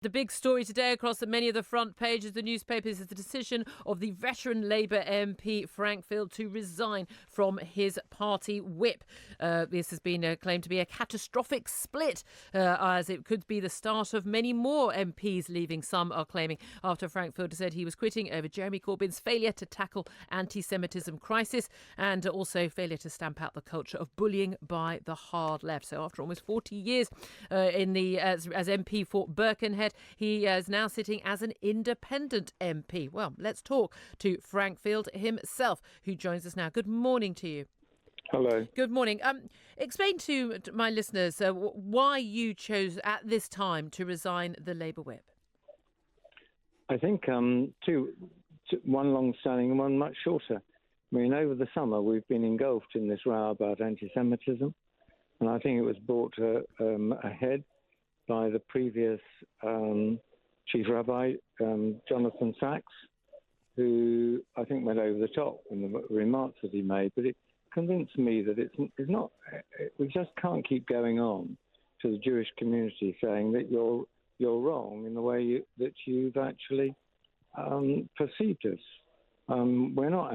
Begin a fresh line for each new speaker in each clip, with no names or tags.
The big story today across many of the front pages of the newspapers is the decision of the veteran Labour MP Frank Field to resign from his party whip. This has been claimed to be a catastrophic split, as it could be the start of many more MPs leaving, some are claiming, after Frank Field said he was quitting over Jeremy Corbyn's failure to tackle anti-Semitism crisis and also failure to stamp out the culture of bullying by the hard left. So after almost 40 years as MP for Birkenhead, he is now sitting as an independent MP. Well, let's talk to Frank Field himself, who joins us now. Good morning to you.
Hello.
Good morning. Explain to my listeners why you chose at this time to resign the Labour whip.
I think two, one long-standing and one much shorter. I mean, over the summer we've been engulfed in this row about anti-Semitism, and I think it was brought ahead by the previous chief rabbi, Jonathan Sachs, who I think went over the top in the remarks that he made. But it convinced me that it's not. We just can't keep going on to the Jewish community saying that you're wrong in the way that you've actually perceived us. We're not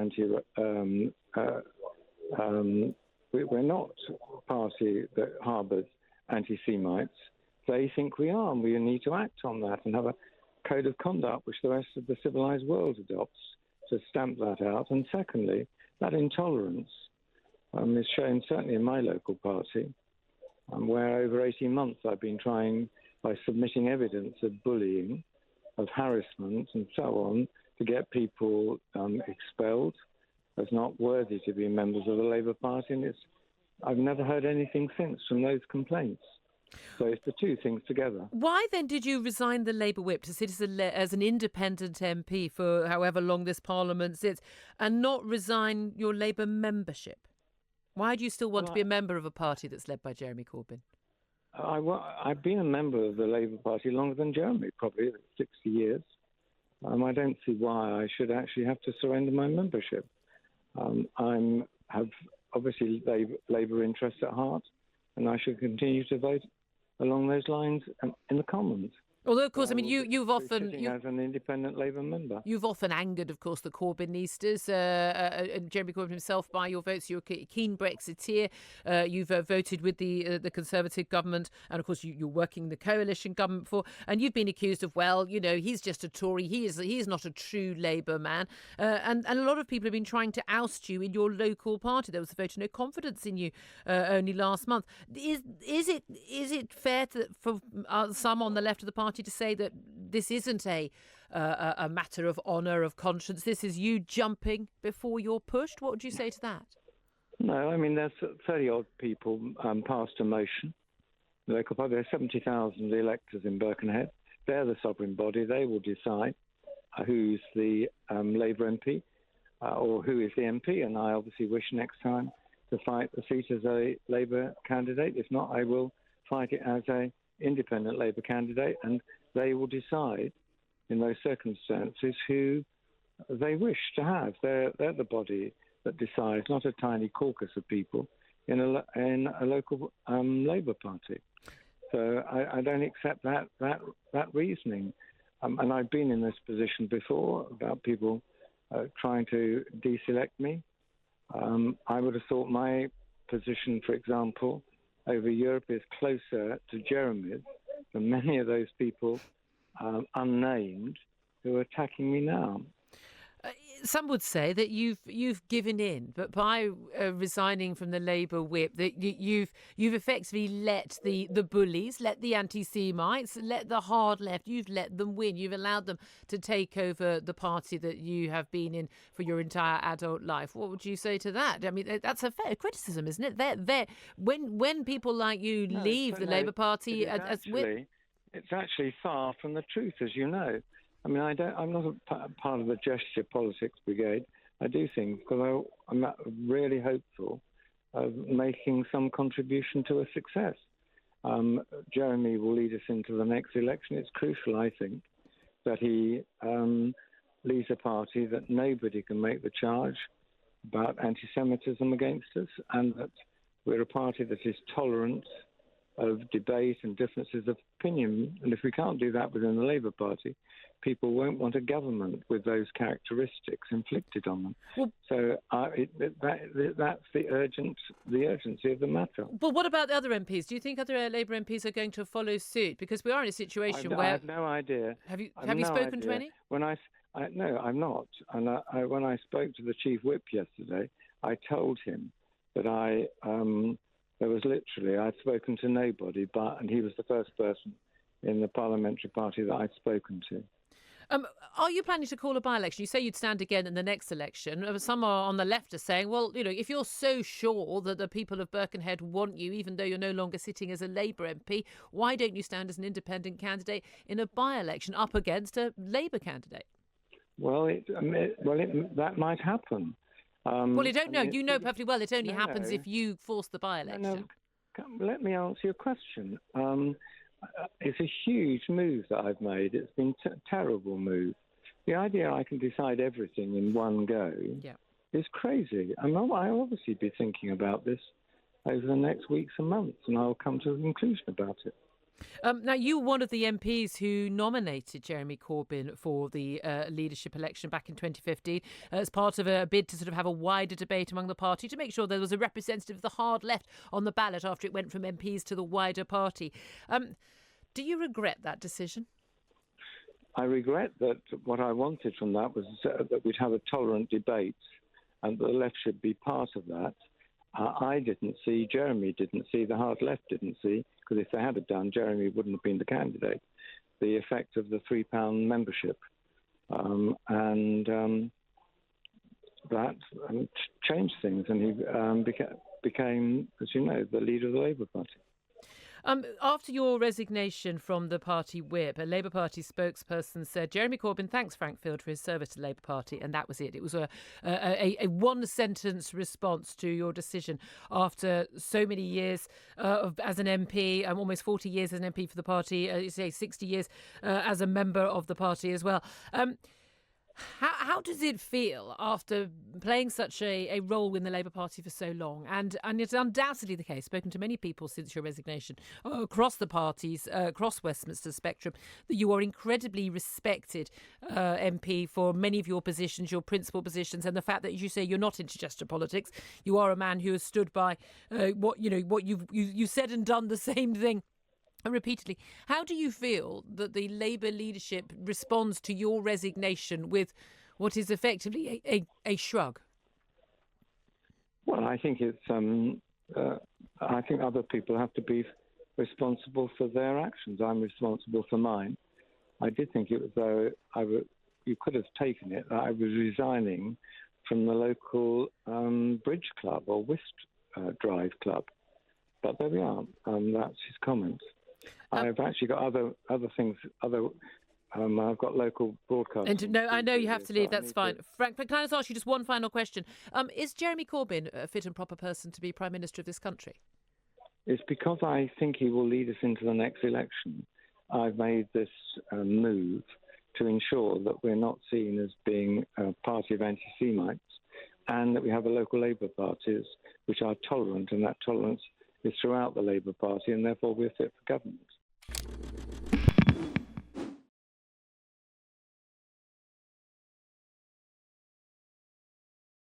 we're not a party that harbours anti-Semites. They think we are, and we need to act on that and have a code of conduct which the rest of the civilized world adopts to stamp that out. And secondly, that intolerance is shown certainly in my local party, where over 18 months I've been trying, by submitting evidence of bullying, of harassment and so on, to get people expelled as not worthy to be members of the Labour Party. And I've never heard anything since from those complaints. So it's the two things together.
Why then did you resign the Labour whip to sit as an independent MP for however long this Parliament sits and not resign your Labour membership? Why do you still want to be a member of a party that's led by Jeremy Corbyn?
I've been a member of the Labour Party longer than Jeremy, probably 60 years. I don't see why I should actually have to surrender my membership. I have obviously Labour interests at heart, and I should continue to vote along those lines in the Commons.
Although, of course, I mean, you've often...
as an independent Labour member.
You've often angered, of course, the Corbynistas, and Jeremy Corbyn himself by your votes. You're a keen Brexiteer. You've voted with the Conservative government, and, of course, you're working the coalition government for, and you've been accused of, well, you know, he's just a Tory. He is not a true Labour man. And a lot of people have been trying to oust you in your local party. There was a vote of no confidence in you only last month. Is it fair for some on the left of the party to say that this isn't a matter of honour, of conscience? This is you jumping before you're pushed? What would you say to that?
No, I mean, there's 30-odd people passed a motion. The local party, there are 70,000 electors in Birkenhead. They're the sovereign body. They will decide who's the Labour MP or who is the MP. And I obviously wish next time to fight the seat as a Labour candidate. If not, I will fight it as a independent Labour candidate, and they will decide in those circumstances who they wish to have. They're the body that decides, not a tiny caucus of people in a local Labour Party. So I don't accept that reasoning. And I've been in this position before about people trying to deselect me. I would have thought my position, for example, over Europe is closer to Jeremy's than many of those people, unnamed, who are attacking me now.
Some would say that you've given in, but by resigning from the Labour whip, that you've effectively let the bullies, let the anti-Semites, let the hard left, you've let them win. You've allowed them to take over the party that you have been in for your entire adult life. What would you say to that? I mean, that's a fair criticism, isn't it? When people like you leave the Labour Party,
it's actually far from the truth, as you know. I mean, I'm not a part of the gesture politics brigade. I do things because I'm really hopeful of making some contribution to a success. Jeremy will lead us into the next election. It's crucial, I think, that he leads a party that nobody can make the charge about anti-Semitism against us, and that we're a party that is tolerant of debate and differences of opinion. And if we can't do that within the Labour Party, people won't want a government with those characteristics inflicted on them.
Well,
so that's the urgency of the matter.
But what about the other MPs? Do you think other Labour MPs are going to follow suit? Because we are in a situation where...
I have no idea.
Have you spoken to any?
No, I'm not. And when I spoke to the Chief Whip yesterday, I told him that I'd spoken to nobody, and he was the first person in the parliamentary party that I'd spoken to.
Are you planning to call a by-election? You say you'd stand again in the next election. Some are on the left are saying, well, if you're so sure that the people of Birkenhead want you, even though you're no longer sitting as a Labour MP, why don't you stand as an independent candidate in a by-election up against a Labour candidate?
Well, that might happen.
Well, you don't know. You know perfectly well it only happens if you force the by-election.
No, let me answer your question. It's a huge move that I've made. It's been a terrible move. The idea I can decide everything in one go is crazy. I'll obviously be thinking about this over the next weeks and months, and I'll come to a conclusion about it.
Now, you were one of the MPs who nominated Jeremy Corbyn for the leadership election back in 2015 as part of a bid to sort of have a wider debate among the party to make sure there was a representative of the hard left on the ballot after it went from MPs to the wider party. Do you regret that decision?
I regret that what I wanted from that was that we'd have a tolerant debate and the left should be part of that. I didn't see, Jeremy didn't see, the hard left didn't see, because if they had done, Jeremy wouldn't have been the candidate, the effect of the £3 membership. That changed things, and he became, as you know, the leader of the Labour Party.
After your resignation from the party whip, a Labour Party spokesperson said, Jeremy Corbyn thanks Frank Field for his service to the Labour Party, and that was it. It was a one-sentence response to your decision after so many years as an MP, almost 40 years as an MP for the party, you say 60 years as a member of the party as well. How does it feel after playing such a role in the Labour Party for so long? And it's undoubtedly the case, spoken to many people since your resignation across the parties, across Westminster's spectrum, that you are incredibly respected MP for many of your positions, your principal positions, and the fact that, as you say, you're not into gesture politics. You are a man who has stood by what you said and done the same thing repeatedly. How do you feel that the Labour leadership responds to your resignation with what is effectively a shrug?
Well, I think it's. I think other people have to be responsible for their actions. I'm responsible for mine. I did think it was though you could have taken it that I was resigning from the local bridge club or whist drive club, but there we are. That's his comment. I've actually got other things. I've got local broadcasting.
No, I know you have to leave. That's fine. Frank, can I just ask you just one final question? Is Jeremy Corbyn a fit and proper person to be Prime Minister of this country?
It's because I think he will lead us into the next election. I've made this move to ensure that we're not seen as being a party of anti-Semites, and that we have a local Labour parties which are tolerant, and that tolerance is throughout the Labour Party, and therefore we're fit for government.